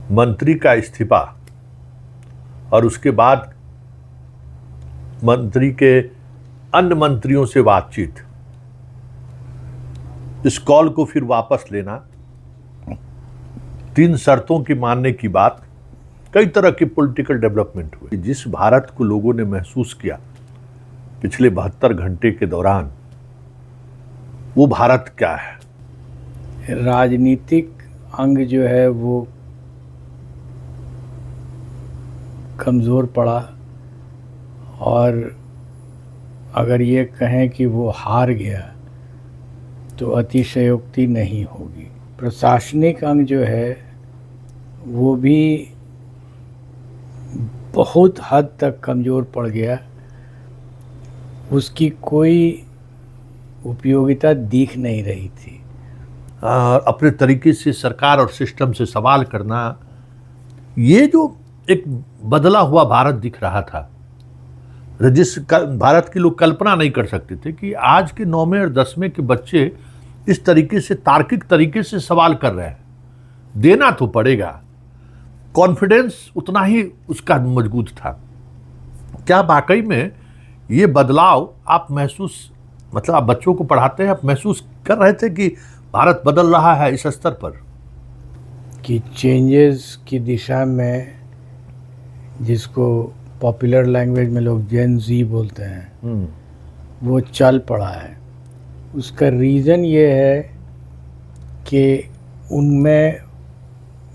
मंत्री का इस्तीफा और उसके बाद मंत्री के अन्य मंत्रियों से बातचीत, इस कॉल को फिर वापस लेना, 3 शर्तों की मानने की बात, कई तरह के पॉलिटिकल डेवलपमेंट हुए। जिस भारत को लोगों ने महसूस किया पिछले 72 घंटे के दौरान, वो भारत क्या है? राजनीतिक अंग जो है वो कमज़ोर पड़ा, और अगर ये कहें कि वो हार गया तो अतिशयोक्ति नहीं होगी। प्रशासनिक अंग जो है वो भी बहुत हद तक कमज़ोर पड़ गया, उसकी कोई उपयोगिता दिख नहीं रही थी। अपने तरीके से सरकार और सिस्टम से सवाल करना, ये जो एक बदला हुआ भारत दिख रहा था, जिस भारत की लोग कल्पना नहीं कर सकते थे कि आज के 9वें और 10वें के बच्चे इस तरीके से तार्किक तरीके से सवाल कर रहे हैं। देना तो पड़ेगा, कॉन्फिडेंस उतना ही उसका मजबूत था। क्या वाकई में ये बदलाव आप महसूस, मतलब आप बच्चों को पढ़ाते हैं, आप महसूस कर रहे थे कि भारत बदल रहा है इस स्तर पर, कि चेंजेस की दिशा में, जिसको पॉपुलर लैंग्वेज में लोग जेन ज़ी बोलते हैं, वो चल पड़ा है? उसका रीज़न ये है कि उनमें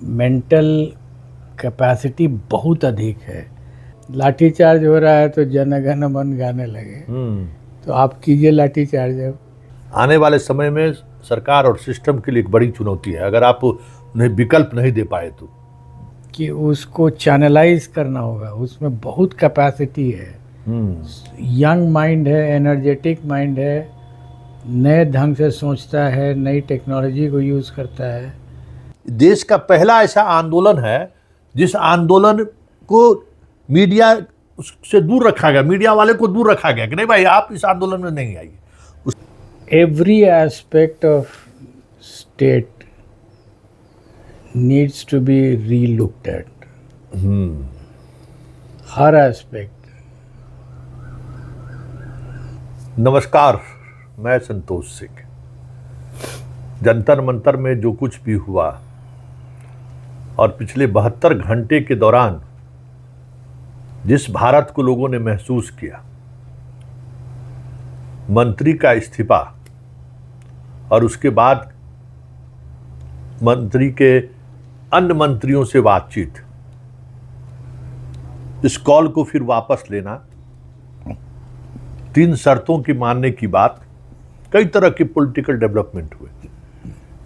मेंटल कैपेसिटी बहुत अधिक है। लाठीचार्ज हो रहा है तो जन गण मन गाने लगे, तो आप कीजिए लाठीचार्ज। अब आने वाले समय में सरकार और सिस्टम के लिए एक बड़ी चुनौती है, अगर आप उन्हें विकल्प नहीं दे पाए तो, कि उसको चैनलाइज करना होगा। उसमें बहुत कैपेसिटी है, यंग माइंड है, एनर्जेटिक माइंड है, नए ढंग से सोचता है, नई टेक्नोलॉजी को यूज़ करता है। देश का पहला ऐसा आंदोलन है जिस आंदोलन को मीडिया से दूर रखा गया, मीडिया वाले को दूर रखा गया कि नहीं भाई आप इस आंदोलन में नहीं आइए। Every aspect of state needs to be relooked at, हर एस्पेक्ट। नमस्कार, मैं संतोष सिंह। जंतर मंतर में जो कुछ भी हुआ और पिछले 72 घंटे के दौरान जिस भारत को लोगों ने महसूस किया, मंत्री का इस्तीफा और उसके बाद मंत्री के अन्य मंत्रियों से बातचीत, इस कॉल को फिर वापस लेना, 3 शर्तों की मानने की बात, कई तरह के पॉलिटिकल डेवलपमेंट हुए।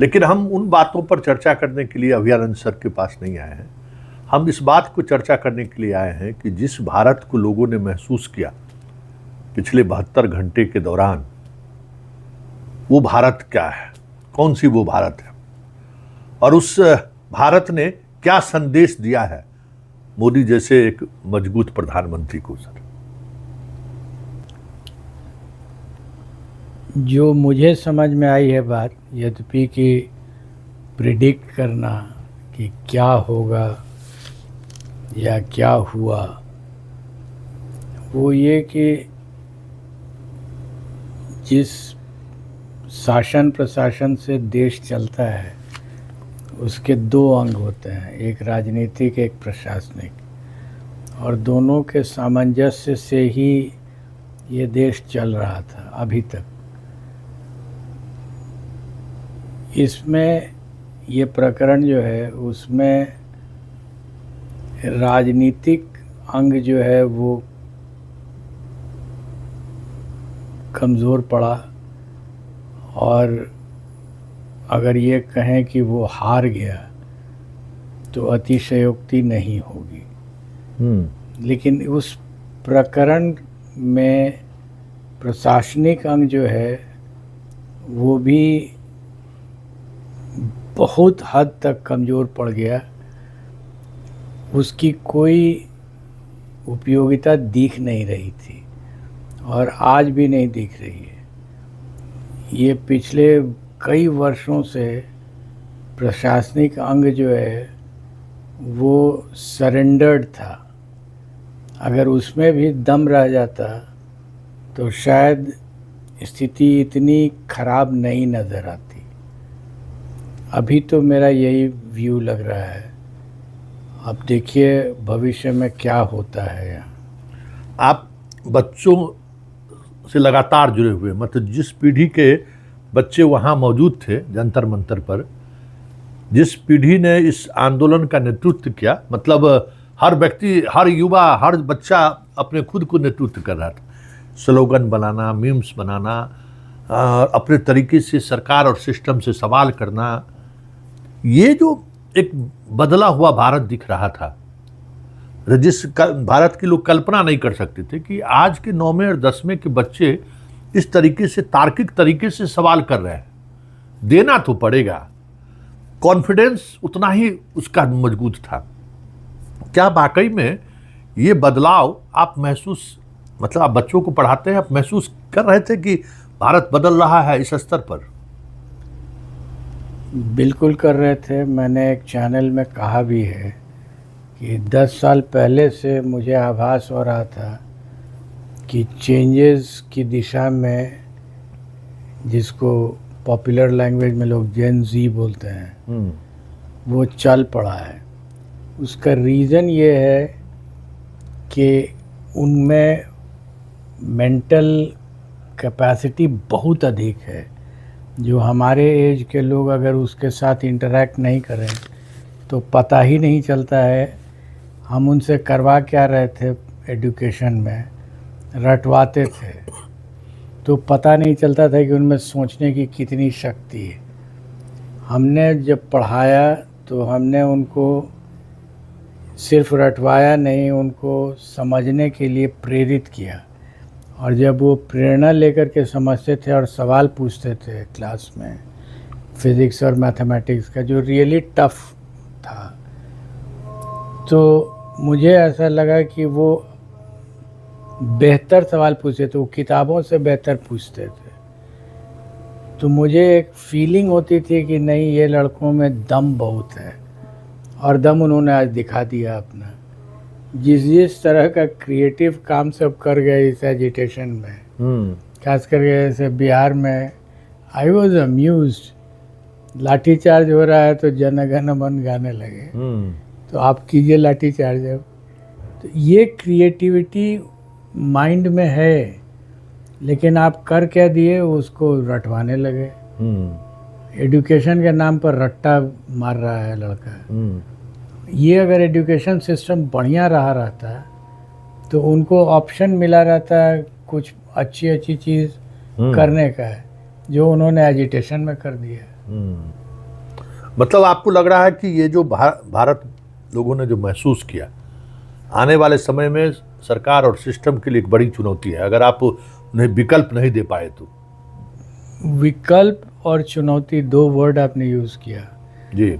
लेकिन हम उन बातों पर चर्चा करने के लिए अभयानंद सर के पास नहीं आए हैं। हम इस बात को चर्चा करने के लिए आए हैं कि जिस भारत को लोगों ने महसूस किया पिछले 72 घंटे के दौरान, वो भारत क्या है, कौन सी वो भारत है, और उस भारत ने क्या संदेश दिया है मोदी जैसे एक मजबूत प्रधानमंत्री को। सर, जो मुझे समझ में आई है बात, यद्यपि कि प्रिडिक्ट करना कि क्या होगा या क्या हुआ, वो ये कि जिस शासन प्रशासन से देश चलता है उसके 2 अंग होते हैं, एक राजनीतिक, एक प्रशासनिक, और दोनों के सामंजस्य से ही ये देश चल रहा था अभी तक। इसमें ये प्रकरण जो है उसमें राजनीतिक अंग जो है वो कमज़ोर पड़ा, और अगर ये कहें कि वो हार गया तो अतिशयोक्ति नहीं होगी। लेकिन उस प्रकरण में प्रशासनिक अंग जो है वो भी बहुत हद तक कमज़ोर पड़ गया, उसकी कोई उपयोगिता दिख नहीं रही थी और आज भी नहीं दिख रही है। ये पिछले कई वर्षों से प्रशासनिक अंग जो है वो सरेंडर्ड था। अगर उसमें भी दम रह जाता तो शायद स्थिति इतनी खराब नहीं नज़र आती। अभी तो मेरा यही व्यू लग रहा है। अब देखिए भविष्य में क्या होता है यहाँ। आप बच्चों से लगातार जुड़े हुए, मतलब जिस पीढ़ी के बच्चे वहाँ मौजूद थे जंतर मंतर पर, जिस पीढ़ी ने इस आंदोलन का नेतृत्व किया, मतलब हर व्यक्ति, हर युवा, हर बच्चा अपने खुद को नेतृत्व कर रहा था, स्लोगन बनाना, मीम्स बनाना, अपने तरीके से सरकार और सिस्टम से सवाल करना, ये जो एक बदला हुआ भारत दिख रहा था, भारत की लोग कल्पना नहीं कर सकते थे कि आज के 9वें और 10वें के बच्चे इस तरीके से, तार्किक तरीके से सवाल कर रहे हैं। देना तो पड़ेगा, कॉन्फिडेंस उतना ही उसका मजबूत था। क्या वाकई में ये बदलाव आप महसूस, मतलब आप बच्चों को पढ़ाते हैं, आप महसूस कर रहे थे कि भारत बदल रहा है इस स्तर पर? बिल्कुल कर रहे थे। मैंने एक चैनल में कहा भी है कि 10 साल पहले से मुझे आभास हो रहा था कि चेंजेस की दिशा में, जिसको पॉपुलर लैंग्वेज में लोग जेन ज़ी बोलते हैं, वो चल पड़ा है। उसका रीज़न ये है कि उनमें मेंटल कैपेसिटी बहुत अधिक है। जो हमारे एज के लोग अगर उसके साथ इंटरेक्ट नहीं करें तो पता ही नहीं चलता है हम उनसे करवा क्या रहे थे। एजुकेशन में रटवाते थे तो पता नहीं चलता था कि उनमें सोचने की कितनी शक्ति है। हमने जब पढ़ाया तो हमने उनको सिर्फ रटवाया नहीं, उनको समझने के लिए प्रेरित किया। और जब वो प्रेरणा लेकर के समझते थे और सवाल पूछते थे क्लास में, फिज़िक्स और मैथमेटिक्स का जो रियली टफ था, तो मुझे ऐसा लगा कि वो बेहतर सवाल पूछते थे, वो किताबों से बेहतर पूछते थे। तो मुझे एक फीलिंग होती थी कि नहीं, ये लड़कों में दम बहुत है, और दम उन्होंने आज दिखा दिया अपना। जिस तरह का क्रिएटिव काम सब कर गए इस एजिटेशन में, खास करके जैसे बिहार में, आई वॉज अम्यूज्ड। लाठीचार्ज हो रहा है तो जन गण मन गाने लगे, तो आप कीजिए लाठीचार्ज। अब तो ये क्रिएटिविटी माइंड में है, लेकिन आप कर क्या दिए, उसको रटवाने लगे। एजुकेशन के नाम पर रट्टा मार रहा है लड़का। ये अगर एजुकेशन सिस्टम बढ़िया रहा रहता तो उनको ऑप्शन मिला रहता है कुछ अच्छी अच्छी चीज़ करने का है, जो उन्होंने एजिटेशन में कर दिया। मतलब आपको लग रहा है कि ये जो भारत लोगों ने जो महसूस किया, आने वाले समय में सरकार और सिस्टम के लिए एक बड़ी चुनौती है, अगर आप उन्हें विकल्प नहीं दे पाए तो? विकल्प और चुनौती, दो वर्ड आपने यूज़ किया जी।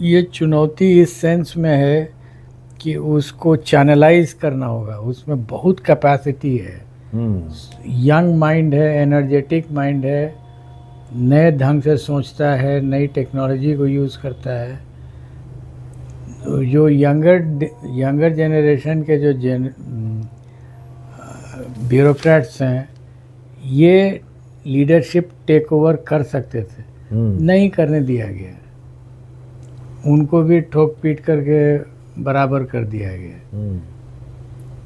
ये चुनौती इस सेंस में है कि उसको चैनलाइज करना होगा। उसमें बहुत कैपेसिटी है, यंग माइंड है, एनर्जेटिक माइंड है, नए ढंग से सोचता है, नई टेक्नोलॉजी को यूज़ करता है। तो जो यंगर जनरेशन के जो ब्यूरोक्रेट्स हैं, ये लीडरशिप टेक ओवर कर सकते थे, नहीं करने दिया गया। उनको भी ठोक पीट करके बराबर कर दिया गया।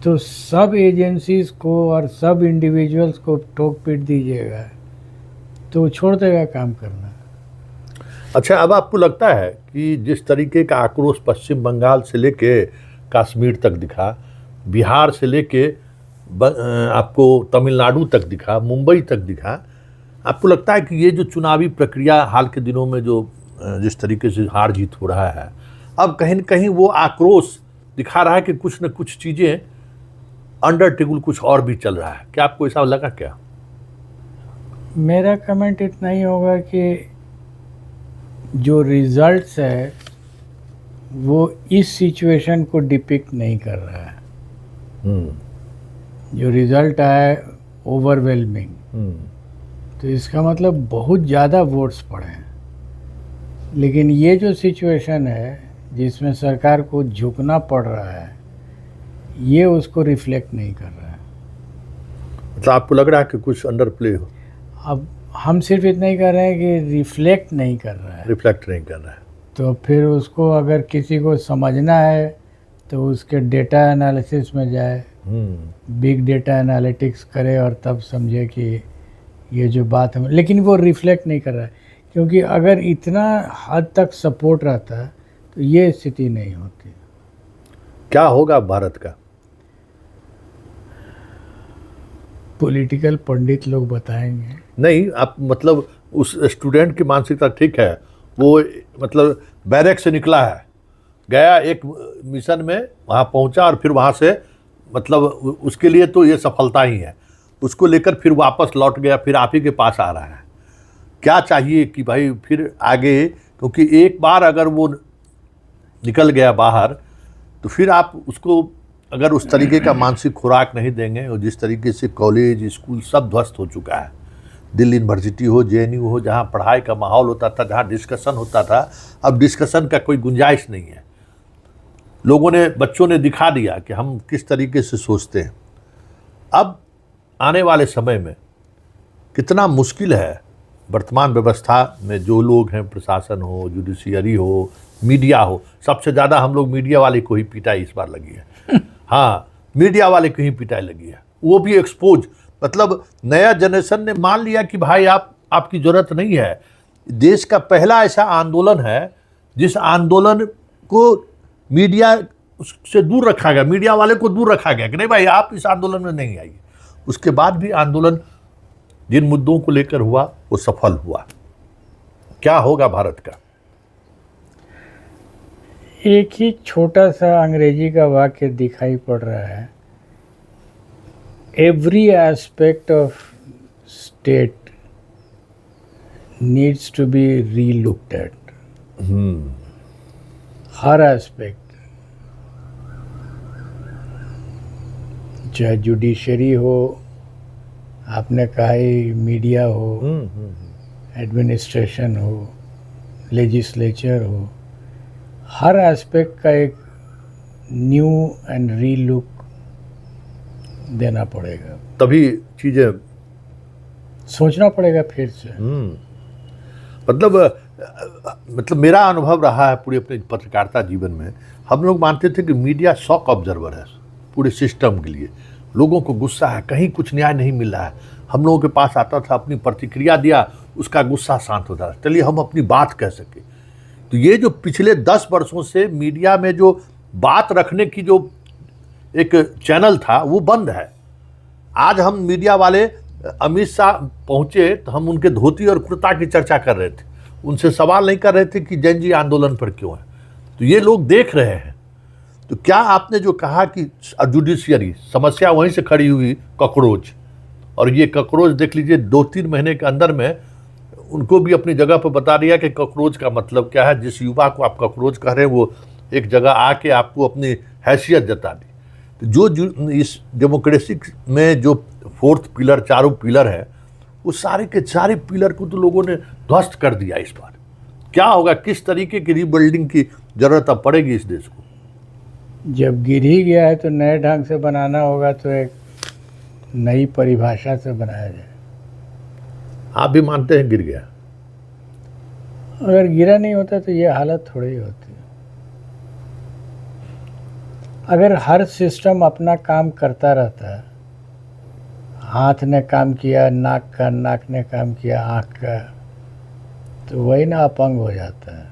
तो सब एजेंसीज को और सब इंडिविजुअल्स को ठोक पीट दीजिएगा तो छोड़ देगा काम करना। अच्छा, अब आपको लगता है कि जिस तरीके का आक्रोश पश्चिम बंगाल से लेके कश्मीर तक दिखा, बिहार से लेके आपको तमिलनाडु तक दिखा, मुंबई तक दिखा, आपको लगता है कि ये जो चुनावी प्रक्रिया हाल के दिनों में जो जिस तरीके से हार जीत हो रहा है, अब कहीं न कहीं वो आक्रोश दिखा रहा है कि कुछ न कुछ चीज़ें अंडर टेबल कुछ और भी चल रहा है? क्या आपको ऐसा लगा क्या? मेरा कमेंट इतना ही होगा कि जो रिजल्ट्स है वो इस सिचुएशन को डिपिक्ट नहीं कर रहा है। जो रिजल्ट आया ओवरवेलमिंग, तो इसका मतलब बहुत ज़्यादा वोट्स पड़े हैं। लेकिन ये जो सिचुएशन है, जिसमें सरकार को झुकना पड़ रहा है, ये उसको रिफ्लेक्ट नहीं कर रहा है। मतलब आपको लग रहा है कि कुछ अंडर प्ले हो, अब हम सिर्फ इतना ही कर रहे हैं कि रिफ्लेक्ट नहीं कर रहा है, रिफ्लेक्ट नहीं कर रहा है। तो फिर उसको अगर किसी को समझना है तो उसके डेटा एनालिसिस में जाए, बिग डेटा एनालिटिक्स करे और तब समझे कि ये जो बात है, लेकिन वो रिफ्लेक्ट नहीं कर रहा है, क्योंकि अगर इतना हद तक सपोर्ट रहता तो ये स्थिति नहीं होती। क्या होगा भारत का? पॉलिटिकल पंडित लोग बताएंगे। नहीं, आप मतलब उस स्टूडेंट की मानसिकता ठीक है, वो मतलब बैरक से निकला है, गया एक मिशन में, वहाँ पहुँचा और फिर वहाँ से मतलब उसके लिए तो ये सफलता ही है, उसको लेकर फिर वापस लौट गया, फिर आप ही के पास आ रहा है। क्या चाहिए कि भाई फिर आगे, क्योंकि एक बार अगर वो निकल गया बाहर तो फिर आप उसको अगर उस तरीके का मानसिक खुराक नहीं देंगे, और जिस तरीके से कॉलेज स्कूल सब ध्वस्त हो चुका है, दिल्ली यूनिवर्सिटी हो, जेएनयू हो, जहाँ पढ़ाई का माहौल होता था, जहाँ डिस्कशन होता था, अब डिस्कशन का कोई गुंजाइश नहीं है। लोगों ने, बच्चों ने दिखा दिया कि हम किस तरीके से सोचते हैं। अब आने वाले समय में कितना मुश्किल है वर्तमान व्यवस्था में, जो लोग हैं, प्रशासन हो, जुडिशियरी हो, मीडिया हो, सबसे ज़्यादा हम लोग मीडिया वाले को ही पिटाई इस बार लगी है। हाँ, मीडिया वाले को ही पिटाई लगी है, वो भी एक्सपोज। मतलब नया जनरेशन ने मान लिया कि भाई आपकी ज़रूरत नहीं है। देश का पहला ऐसा आंदोलन है जिस आंदोलन को मीडिया से दूर रखा गया, मीडिया वाले को दूर रखा गया कि नहीं भाई आप इस आंदोलन में नहीं आइए। उसके बाद भी आंदोलन जिन मुद्दों को लेकर हुआ वो सफल हुआ। क्या होगा भारत का? एक ही छोटा सा अंग्रेजी का वाक्य दिखाई पड़ रहा है, every aspect of state needs to be relooked at. हर एस्पेक्ट, चाहे जुडिशरी हो, आपने कहा ही मीडिया हो, एडमिनिस्ट्रेशन हो, लेजिस्लेचर हो, हर एस्पेक्ट का एक न्यू एंड रीलुक देना पड़ेगा, तभी चीजें, सोचना पड़ेगा फिर से। मतलब मेरा अनुभव रहा है पूरे अपने पत्रकारिता जीवन में, हम लोग मानते थे कि मीडिया शॉक ऑब्जर्वर है पूरे सिस्टम के लिए। लोगों को गुस्सा है, कहीं कुछ न्याय नहीं मिल रहा है, हम लोगों के पास आता था, अपनी प्रतिक्रिया दिया, उसका गुस्सा शांत होता था, चलिए हम अपनी बात कह सके। तो ये जो पिछले 10 वर्षों से मीडिया में जो बात रखने की जो एक चैनल था वो बंद है। आज हम मीडिया वाले, अमित शाह पहुंचे तो हम उनके धोती और कुर्ता की चर्चा कर रहे थे, उनसे सवाल नहीं कर रहे थे कि जैन जी आंदोलन पर क्यों है। तो ये लोग देख रहे हैं। तो क्या आपने जो कहा कि जुडिशियरी, समस्या वहीं से खड़ी हुई, कॉकरोच, और ये कॉकरोच देख लीजिए 2-3 महीने के अंदर में उनको भी अपनी जगह पर बता दिया कि कॉकरोच का मतलब क्या है। जिस युवा को आप कॉकरोच कह रहे हैं वो एक जगह आके आपको अपनी हैसियत जता दी। तो जो इस डेमोक्रेसी में जो 4th पिलर, चारों पिलर है, वो सारे के सारे पिलर को तो लोगों ने ध्वस्त कर दिया इस बार। क्या होगा, किस तरीके की रीबिल्डिंग की जरूरत अब पड़ेगी इस देश को? जब गिर ही गया है तो नए ढंग से बनाना होगा, तो एक नई परिभाषा से बनाया जाए। आप भी मानते हैं गिर गया? अगर गिरा नहीं होता तो ये हालत थोड़ी ही होती। अगर हर सिस्टम अपना काम करता रहता, हाथ ने काम किया नाक का, नाक ने काम किया आँख का, तो वही ना अपंग हो जाता है।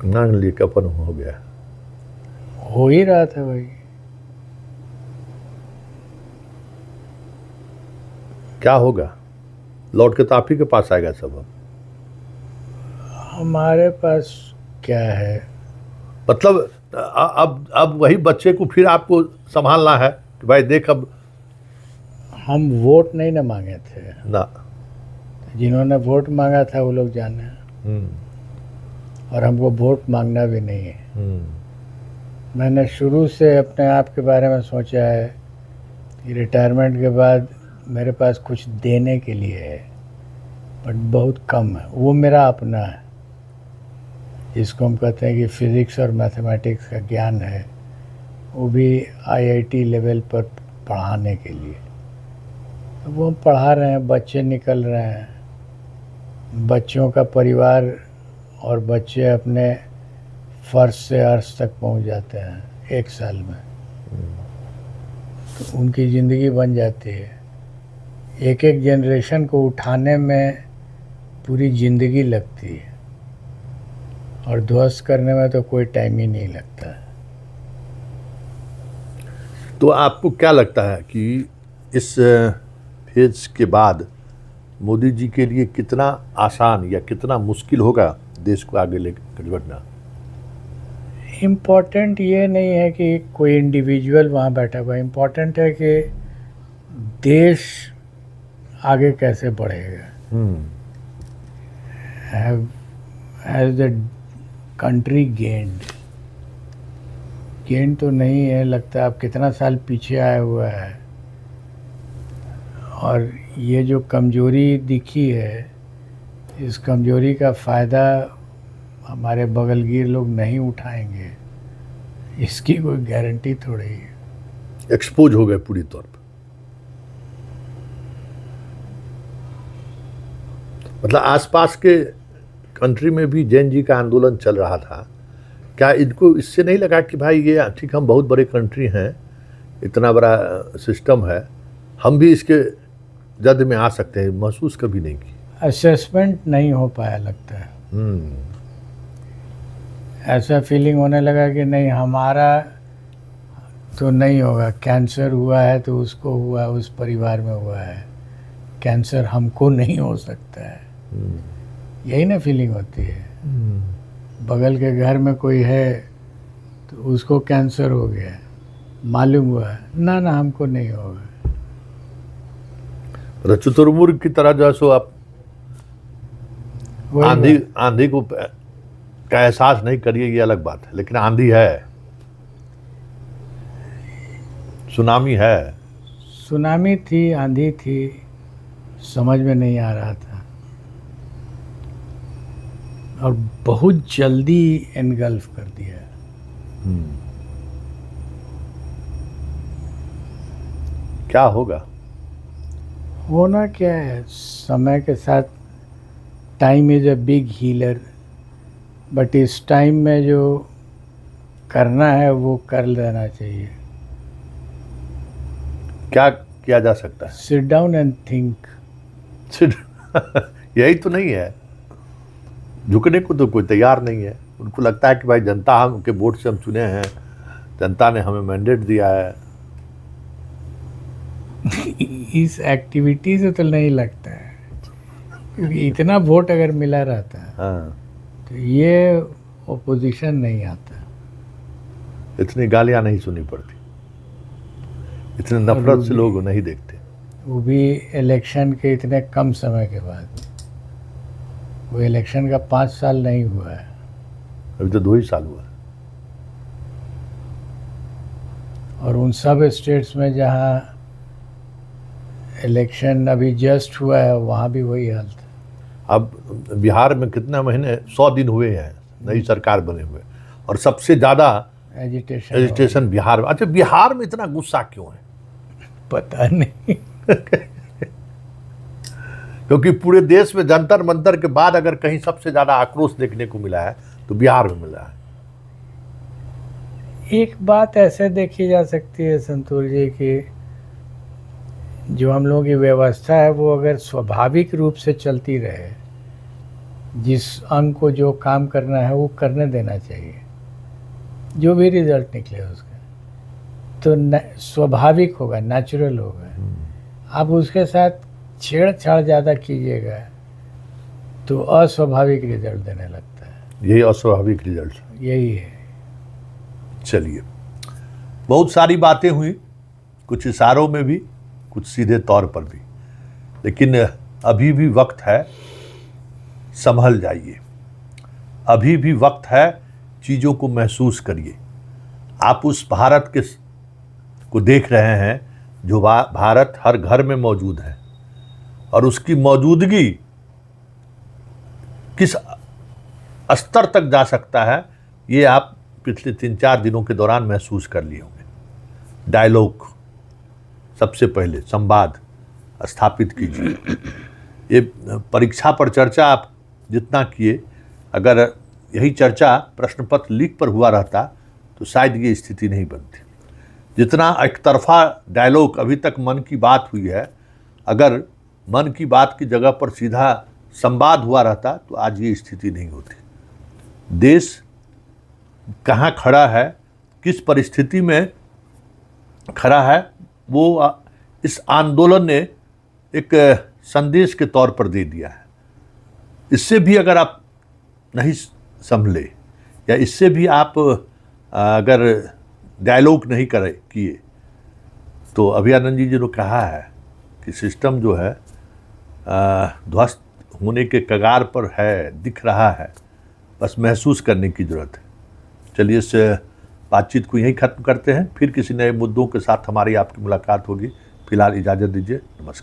नांग लिए कपन हो गया, हो ही रहा था वही। क्या होगा? लौट के तो आप ही के पास आएगा सब। हमारे पास क्या है? मतलब अब वही बच्चे को फिर आपको संभालना है कि भाई देख, अब हम वोट नहीं ना मांगे थे ना, जिन्होंने वोट मांगा था वो लोग जाने, और हमको वोट मांगना भी नहीं है। मैंने शुरू से अपने आप के बारे में सोचा है कि रिटायरमेंट के बाद मेरे पास कुछ देने के लिए है, बट बहुत कम है, वो मेरा अपना है। जिसको हम कहते हैं कि फिज़िक्स और मैथमेटिक्स का ज्ञान है, वो भी आईआईटी लेवल पर पढ़ाने के लिए। वो हम पढ़ा रहे हैं, बच्चे निकल रहे हैं, बच्चों का परिवार और बच्चे अपने फर्श से अर्श तक पहुंच जाते हैं 1 साल में। तो उनकी ज़िंदगी बन जाती है। एक एक जनरेशन को उठाने में पूरी ज़िंदगी लगती है और ध्वस्त करने में तो कोई टाइम ही नहीं लगता है। तो आपको क्या लगता है कि इस फेज के बाद मोदी जी के लिए कितना आसान या कितना मुश्किल होगा देश को आगे लेकर बढ़ना? इम्पॉर्टेंट ये नहीं है कि कोई इंडिविजुअल वहाँ बैठा हुआ है, इम्पॉर्टेंट है कि देश आगे कैसे बढ़ेगा। हैज़ द कंट्री गेंड तो नहीं है, लगता है अब कितना साल पीछे आया हुआ है। और ये जो कमजोरी दिखी है, इस कमजोरी का फ़ायदा हमारे बगलगीर लोग नहीं उठाएंगे, इसकी कोई गारंटी थोड़ी है। एक्सपोज हो गए पूरी तौर पर। मतलब आसपास के कंट्री में भी जैन जी का आंदोलन चल रहा था। क्या इनको इससे नहीं लगा कि भाई ये ठीक, हम बहुत बड़े कंट्री हैं, इतना बड़ा सिस्टम है, हम भी इसके जद में आ सकते हैं? महसूस कभी नहीं की? असेसमेंट नहीं हो पाया लगता है। ऐसा फीलिंग होने लगा कि नहीं, हमारा तो नहीं होगा। कैंसर हुआ है तो उसको हुआ, उस परिवार में हुआ है, कैंसर हमको नहीं हो सकता है। यही ना फीलिंग होती है। बगल के घर में कोई है तो उसको कैंसर हो गया, मालूम हुआ है, ना हमको नहीं होगा। चतुर्मुर्ग की तरह जो है सो आप आंधी को का एहसास नहीं करिए, ये अलग बात है, लेकिन आंधी है, सुनामी थी, आंधी थी, समझ में नहीं आ रहा था और बहुत जल्दी एनगल्फ कर दिया। क्या होगा? होना क्या है, समय के साथ time is a big healer, but इस टाइम में जो करना है वो कर लेना चाहिए। क्या किया जा सकता है? Sit down and think. यही तो नहीं है, झुकने को तो कोई तैयार नहीं है। उनको लगता है कि भाई जनता हम के वोट से हम चुने हैं, जनता ने हमें मैंडेट दिया है। इस एक्टिविटी से तो नहीं लगता है, क्योंकि इतना वोट अगर मिला रहता है तो ये ओपोजिशन नहीं आता, इतनी गालियां नहीं सुनी पड़ती, इतने नफरत से लोग नहीं देखते, वो भी इलेक्शन के इतने कम समय के बाद। वो इलेक्शन का 5 साल नहीं हुआ है, अभी तो 2 ही साल हुआ है। और उन सब स्टेट्स में जहाँ इलेक्शन अभी जस्ट हुआ है वहाँ भी वही हाल था। अब बिहार में कितना महीने 100 दिन हुए हैं नई सरकार बने हुए, और सबसे ज़्यादा एजिटेशन बिहार में। अच्छा, बिहार में इतना गुस्सा क्यों है? पता नहीं। क्योंकि पूरे देश में जंतर मंतर के बाद अगर कहीं सबसे ज़्यादा आक्रोश देखने को मिला है तो बिहार में मिला है। एक बात ऐसे देखी जा सकती है संतोष जी कि जो हम लोगों की व्यवस्था है वो अगर स्वाभाविक रूप से चलती रहे, जिस अंग को जो काम करना है वो करने देना चाहिए, जो भी रिजल्ट निकले उसका तो स्वाभाविक होगा, नेचुरल होगा। आप उसके साथ छेड़छाड़ ज़्यादा कीजिएगा तो अस्वाभाविक रिजल्ट देने लगता है। यही अस्वाभाविक रिजल्ट यही है। चलिए, बहुत सारी बातें हुई, कुछ इशारों में भी, कुछ सीधे तौर पर भी, लेकिन अभी भी वक्त है, संभल जाइए। अभी भी वक्त है, चीज़ों को महसूस करिए। आप उस भारत को देख रहे हैं जो भारत हर घर में मौजूद है, और उसकी मौजूदगी किस स्तर तक जा सकता है, ये आप पिछले 3-4 दिनों के दौरान महसूस कर लिए होंगे। डायलॉग, सबसे पहले संवाद स्थापित कीजिए। ये परीक्षा पर चर्चा आप जितना किए, अगर यही चर्चा प्रश्न पत्र लीक पर हुआ रहता तो शायद ये स्थिति नहीं बनती। जितना एक तरफा डायलॉग अभी तक मन की बात हुई है, अगर मन की बात की जगह पर सीधा संवाद हुआ रहता तो आज ये स्थिति नहीं होती। देश कहाँ खड़ा है, किस परिस्थिति में खड़ा है, वो इस आंदोलन ने एक संदेश के तौर पर दे दिया है। इससे भी अगर आप नहीं संभले या इससे भी आप अगर डायलॉग नहीं किए तो अभयानंद जी ने कहा है कि सिस्टम जो है ध्वस्त होने के कगार पर है, दिख रहा है, बस महसूस करने की ज़रूरत है। चलिए इस बातचीत को यहीं ख़त्म करते हैं, फिर किसी नए मुद्दों के साथ हमारी आपकी मुलाकात होगी। फिलहाल इजाज़त दीजिए, नमस्कार।